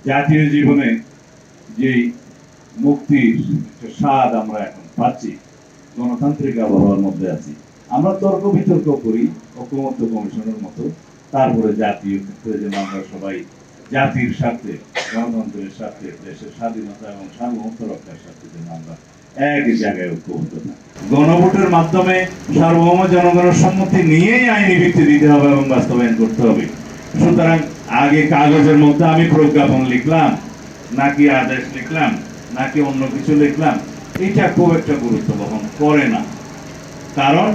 জাতীয় জীবনে যে মুক্তির স্বাদ আমরা এখন পাচ্ছি, গণতান্ত্রিক আবহাওয়ার মধ্যে আছি। আমরা তর্ক বিতর্ক করি ঐকমত্য কমিশনের মতো, তারপরে জাতীয় ক্ষেত্রে যেন আমরা সবাই জাতির স্বার্থে, গণতন্ত্রের স্বার্থে, দেশের স্বাধীনতা এবং সার্বভৌমত্ব রক্ষার স্বার্থে যেন আমরা এক জায়গায় ঐক্যবদ্ধ থাকি। গণভোটের মাধ্যমে সার্বভৌম জনগণের সম্মতি নিয়েই আইনি ভিত্তি দিতে হবে এবং বাস্তবায়ন করতে হবে। সুতরাং আগে কাগজের মধ্যে আমি প্রজ্ঞাপন লিখলাম নাকি আদেশ লিখলাম নাকি অন্য কিছু লিখলাম, এটা খুব একটা গুরুত্ব বহন করে না। কারণ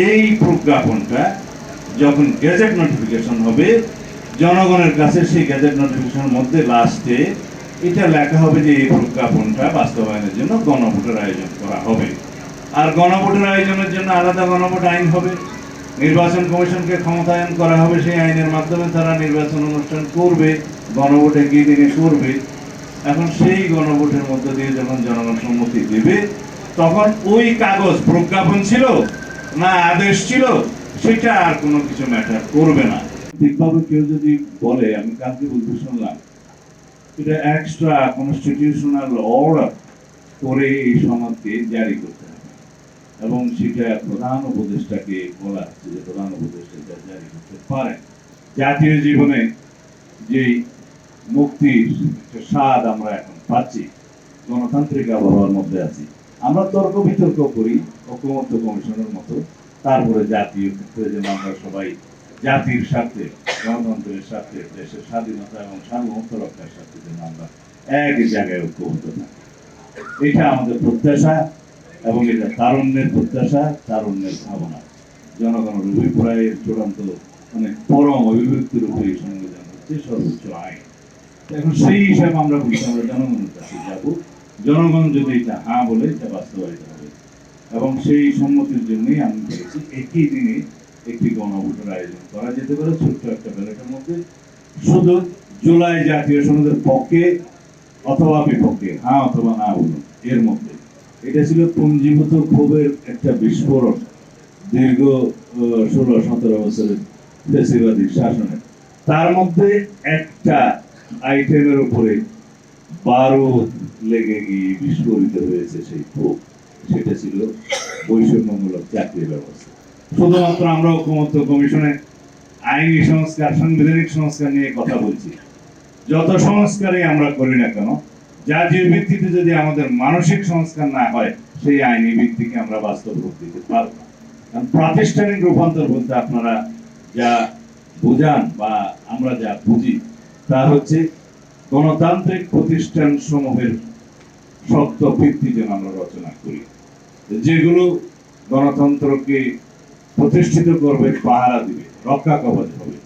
এই প্রজ্ঞাপনটা যখন গেজেট নোটিফিকেশন হবে, জনগণের কাছে সেই গেজেট নোটিফিকেশনের মধ্যে লাস্টে এটা লেখা হবে যে এই প্রজ্ঞাপনটা বাস্তবায়নের জন্য গণভোটের আয়োজন করা হবে। আর গণভোটের আয়োজনের জন্য আলাদা গণভোট আইন হবে, নির্বাচন কমিশনকে ক্ষমতায়ন করা হবে, সেই আইনের মাধ্যমে তারা নির্বাচন অনুষ্ঠান করবে, গণভোট একই দিনে করবে। এখন সেই গণভোটের মধ্য দিয়ে যখন জনগণ সম্মতি দেবে, তখন ওই কাগজ প্রজ্ঞাপন ছিল না আদেশ ছিল সেটা আর কোনো কিছু ম্যাটার করবে না। ঠিকভাবে কেউ যদি বলে, আমি কালকে বলতে শুনলাম, এটা এক্সট্রা কনস্টিটিউশনাল অর্ডার করে এই সনদকে জারি করতে হবে এবং সেটা প্রধান উপদেষ্টাকে বলা হচ্ছে যে প্রধান উপদেষ্টা এটা জারি করতে পারেন। জাতীয় জীবনে যেই মুক্তির স্বাদ আমরা এখন পাচ্ছি, গণতান্ত্রিক আবহাওয়ার মধ্যে আছি। আমরা তর্ক বিতর্ক করি ঐকমত্য কমিশনের মতো, তারপরে জাতীয় ক্ষেত্রে যেন আমরা সবাই জাতির স্বার্থে, গণতন্ত্রের স্বার্থে, দেশের স্বাধীনতা এবং সার্বভৌমত্ব রক্ষার স্বার্থে যেন আমরা এক জায়গায় ঐক্যবদ্ধ থাকি। এটা আমাদের প্রত্যাশা এবং এটা তারুণ্যের প্রত্যাশা, তারুণ্যের ভাবনা। জনগণের অভিপ্রায়ের চূড়ান্ত মানে পরম অভিব্যক্তির উপরে সংবিধান হচ্ছে সর্বোচ্চ আইন। এখন সেই হিসাবে আমরা বলছি আমরা জনগণের কাছে যাবো, জনগণ যদি এটা হ্যাঁ বলে এটা বাস্তবায়িত হবে এবং সেই সম্মতির জন্যই আমি বলেছি একই দিনে একটি গণভোটের আয়োজন করা যেতে পারে ছোট্ট একটা ব্যালটের মধ্যে, শুধু জুলাই জাতীয় সনদের পক্ষে অথবা বিপক্ষে হ্যাঁ অথবা না বলুন এর মধ্যে। এটা ছিল পুঞ্জীভূত ক্ষোভের একটা বিস্ফোরণ দীর্ঘ 16-17 বছরের ফ্যাসিবাদী শাসনের। তার মধ্যে একটা আইটেমের উপরে বারুদ লেগে গিয়ে বিস্ফোরিত হয়েছে সেই ক্ষোভ, সেটা ছিল বৈষম্যমূলক চাকরি ব্যবস্থা। শুধুমাত্র আমরা ঐকমত্য কমিশনে আইনি সংস্কার, সাংবিধানিক সংস্কার নিয়ে কথা বলছি। যত সংস্কারই আমরা করি না কেন, জাতীয় ভিত্তিতে যদি আমাদের মানসিক সংস্কার না হয়, সেই আইনি ভিত্তিকে আমরা বাস্তব রূপ দিতে পারবো না। কারণ প্রাতিষ্ঠানিক রূপান্তর বলতে আপনারা যা বুঝান বা আমরা যা বুঝি তা হচ্ছে গণতান্ত্রিক প্রতিষ্ঠান সমূহের শক্ত ভিত্তি যেন আমরা রচনা করি, যেগুলো গণতন্ত্রকে প্রতিষ্ঠিত করবে, পাহারা দিবে, রক্ষা কবচ হবে।